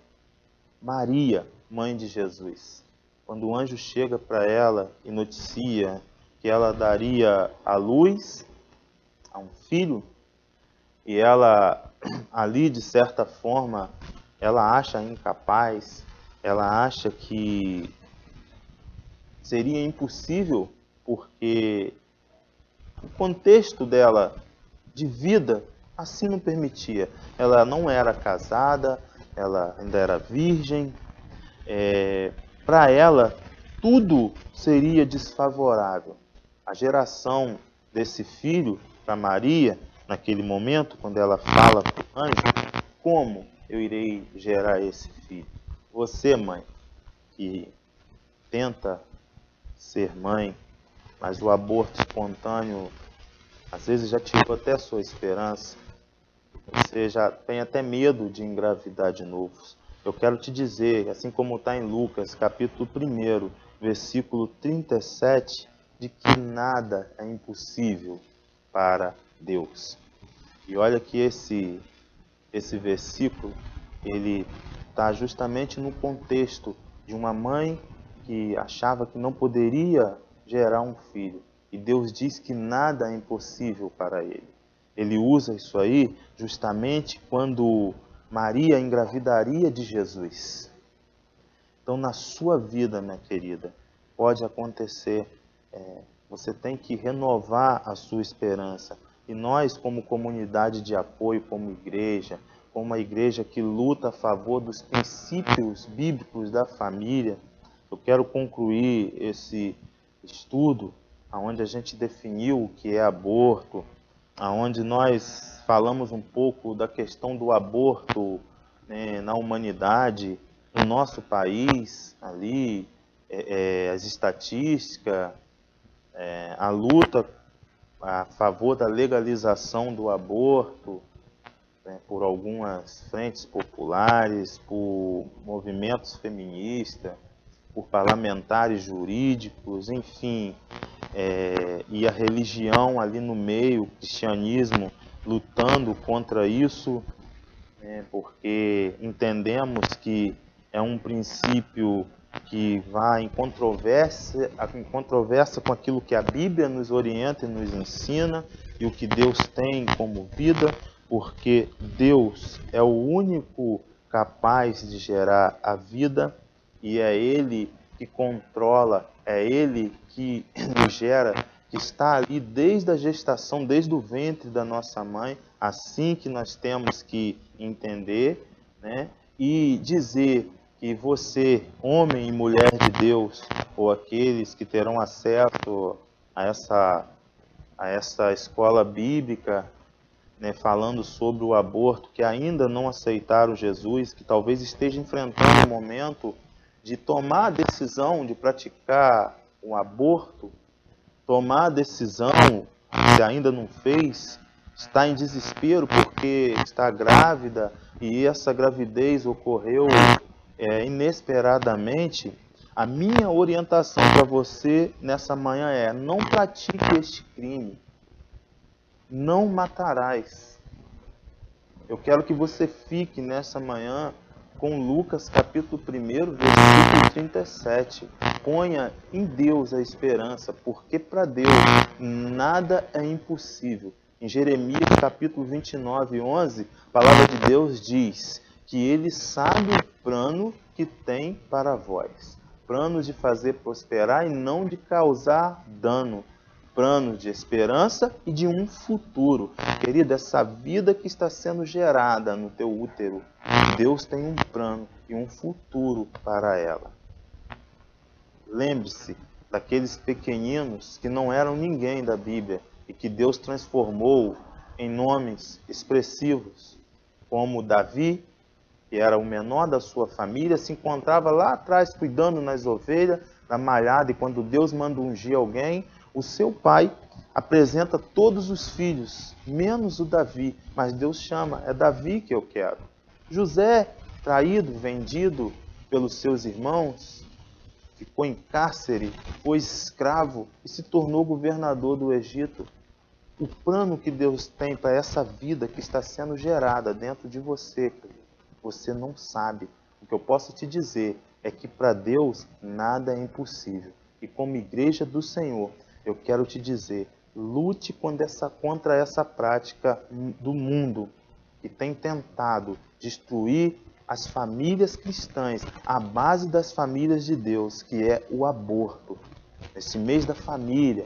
Maria, mãe de Jesus. Quando o anjo chega para ela e noticia que ela daria à luz a um filho, e ela ali, de certa forma, ela acha incapaz, ela acha que seria impossível, porque o contexto dela de vida assim não permitia. Ela não era casada, ela ainda era virgem. Para ela, tudo seria desfavorável. A geração desse filho, para Maria, naquele momento, quando ela fala para o anjo, como eu irei gerar esse filho? Você, mãe, que tenta ser mãe, mas o aborto espontâneo às vezes já tirou até a sua esperança, você já tem até medo de engravidar de novo. Eu quero te dizer, assim como está em Lucas, capítulo 1, versículo 37, de que nada é impossível para Deus. E olha que esse versículo, ele está justamente no contexto de uma mãe que achava que não poderia gerar um filho. E Deus diz que nada é impossível para ele. Ele usa isso aí justamente quando Maria engravidaria de Jesus. Então, na sua vida, minha querida, pode acontecer. Você tem que renovar a sua esperança. E nós, como comunidade de apoio, como uma igreja que luta a favor dos princípios bíblicos da família, eu quero concluir esse estudo onde a gente definiu o que é aborto, onde nós falamos um pouco da questão do aborto, né, na humanidade, no nosso país, ali, as estatísticas, a luta a favor da legalização do aborto, por algumas frentes populares, por movimentos feministas, por parlamentares jurídicos, enfim, e a religião ali no meio, o cristianismo lutando contra isso, porque entendemos que é um princípio que vai em controvérsia com aquilo que a Bíblia nos orienta e nos ensina, e o que Deus tem como vida, porque Deus é o único capaz de gerar a vida, e é Ele que controla, é Ele que nos gera, que está ali desde a gestação, desde o ventre da nossa mãe, assim que nós temos que entender, né? E dizer que você, homem e mulher de Deus, ou aqueles que terão acesso a essa escola bíblica, né, falando sobre o aborto, que ainda não aceitaram Jesus, que talvez esteja enfrentando um momento de tomar a decisão de praticar um aborto, tomar a decisão, se ainda não fez, está em desespero porque está grávida e essa gravidez ocorreu inesperadamente. A minha orientação para você nessa manhã é: não pratique este crime, não matarás. Eu quero que você fique nessa manhã com Lucas capítulo 1, versículo 37. Ponha em Deus a esperança, porque para Deus nada é impossível. Em Jeremias capítulo 29, 11, a palavra de Deus diz que Ele sabe o plano que tem para vós. Planos de fazer prosperar e não de causar dano. Planos de esperança e de um futuro. Querida, essa vida que está sendo gerada no teu útero, Deus tem um plano e um futuro para ela. Lembre-se daqueles pequeninos que não eram ninguém da Bíblia e que Deus transformou em nomes expressivos, como Davi, que era o menor da sua família, se encontrava lá atrás cuidando nas ovelhas, na malhada, e quando Deus manda ungir alguém, o seu pai apresenta todos os filhos, menos o Davi, mas Deus chama, é Davi que eu quero. José, traído, vendido pelos seus irmãos, ficou em cárcere, foi escravo e se tornou governador do Egito. O plano que Deus tem para essa vida que está sendo gerada dentro de você, você não sabe. O que eu posso te dizer é que para Deus nada é impossível. E como igreja do Senhor, eu quero te dizer, lute contra essa prática do mundo que tem tentado destruir as famílias cristãs, a base das famílias de Deus, que é o aborto. Nesse mês da família,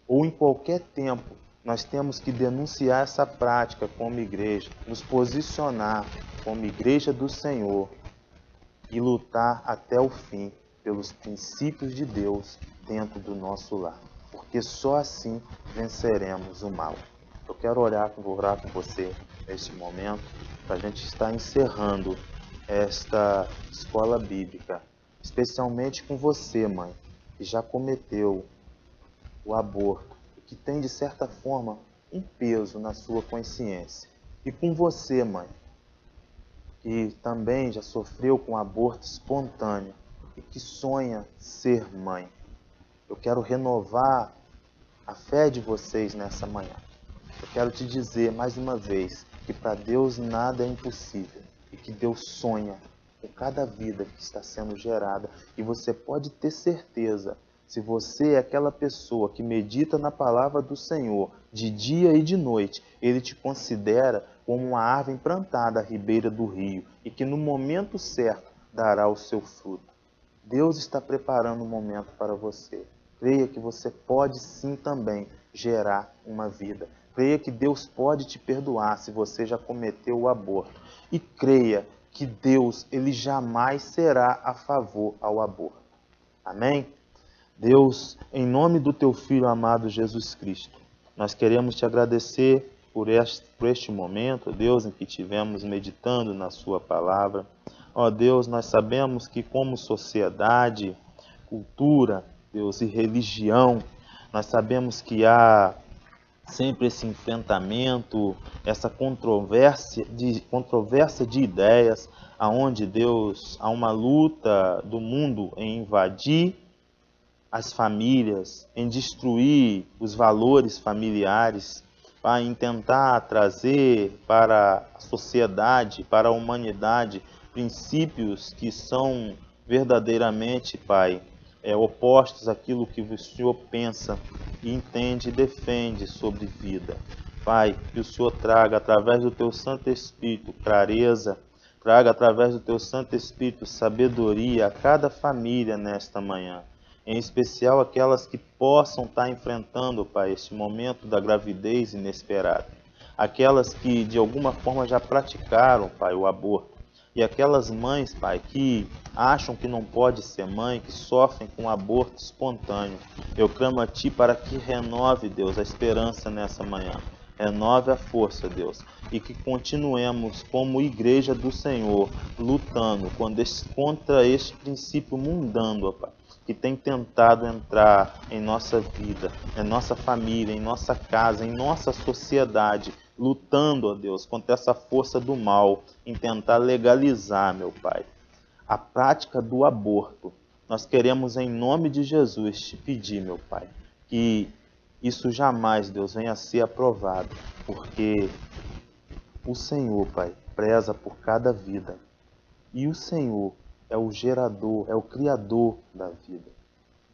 ou em qualquer tempo, nós temos que denunciar essa prática como igreja, nos posicionar como igreja do Senhor e lutar até o fim pelos princípios de Deus dentro do nosso lar, porque só assim venceremos o mal. Eu quero orar com você neste momento, para a gente estar encerrando esta escola bíblica, especialmente com você, mãe, que já cometeu o aborto, que tem de certa forma um peso na sua consciência. E com você, mãe, que também já sofreu com aborto espontâneo e que sonha ser mãe. Eu quero renovar a fé de vocês nessa manhã. Eu quero te dizer mais uma vez que para Deus nada é impossível e que Deus sonha com cada vida que está sendo gerada. E você pode ter certeza, se você é aquela pessoa que medita na palavra do Senhor de dia e de noite, Ele te considera como uma árvore plantada à ribeira do rio e que no momento certo dará o seu fruto. Deus está preparando um momento para você. Creia que você pode sim também gerar uma vida. Creia que Deus pode te perdoar se você já cometeu o aborto. E creia que Deus, Ele jamais será a favor ao aborto. Amém? Deus, em nome do Teu Filho amado Jesus Cristo, nós queremos Te agradecer por este momento, Deus, em que estivemos meditando na Sua Palavra. Ó Deus, nós sabemos que como sociedade, cultura, Deus, e religião, nós sabemos que há sempre esse enfrentamento, essa controvérsia de ideias, aonde Deus, há uma luta do mundo em invadir as famílias, em destruir os valores familiares, em tentar trazer para a sociedade, para a humanidade, princípios que são verdadeiramente, Pai, opostos àquilo que o Senhor pensa e entende e defende sobre vida. Pai, que o Senhor traga através do Teu Santo Espírito clareza, traga através do Teu Santo Espírito sabedoria a cada família nesta manhã, em especial aquelas que possam estar enfrentando, Pai, este momento da gravidez inesperada, aquelas que de alguma forma já praticaram, Pai, o aborto, e aquelas mães, Pai, que acham que não pode ser mãe, que sofrem com aborto espontâneo. Eu clamo a Ti para que renove, Deus, a esperança nessa manhã. Renove a força, Deus, e que continuemos como igreja do Senhor, lutando contra este princípio mundano, ó Pai, que tem tentado entrar em nossa vida, em nossa família, em nossa casa, em nossa sociedade, lutando, ó Deus, contra essa força do mal, em tentar legalizar, meu Pai, a prática do aborto. Nós queremos, em nome de Jesus, te pedir, meu Pai, que isso jamais, Deus, venha a ser aprovado, porque o Senhor, Pai, preza por cada vida. E o Senhor é o gerador, é o criador da vida.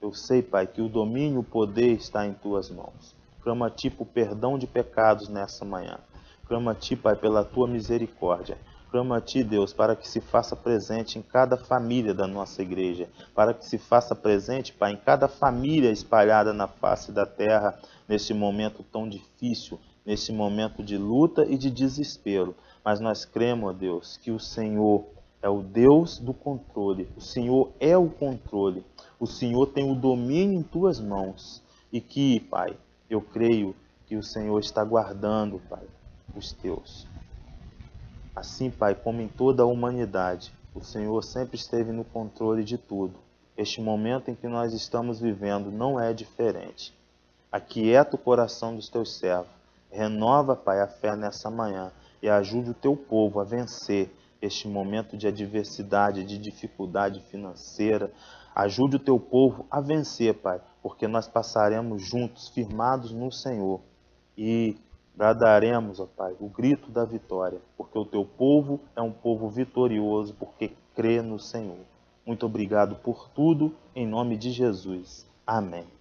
Eu sei, Pai, que o domínio e o poder está em Tuas mãos. Clamo a Ti por perdão de pecados nessa manhã. Clamo a Ti, Pai, pela Tua misericórdia. Clamo a Ti, Deus, para que se faça presente em cada família da nossa igreja. Para que se faça presente, Pai, em cada família espalhada na face da terra, nesse momento tão difícil, nesse momento de luta e de desespero. Mas nós cremos, ó Deus, que o Senhor é o Deus do controle. O Senhor é o controle. O Senhor tem o domínio em Tuas mãos. E que, Pai, eu creio que o Senhor está guardando, Pai, os Teus. Assim, Pai, como em toda a humanidade, o Senhor sempre esteve no controle de tudo. Este momento em que nós estamos vivendo não é diferente. Aquieta o coração dos Teus servos. Renova, Pai, a fé nessa manhã e ajude o Teu povo a vencer este momento de adversidade, de dificuldade financeira. Ajude o Teu povo a vencer, Pai, porque nós passaremos juntos, firmados no Senhor, e bradaremos, ó Pai, o grito da vitória, porque o Teu povo é um povo vitorioso, porque crê no Senhor. Muito obrigado por tudo, em nome de Jesus. Amém.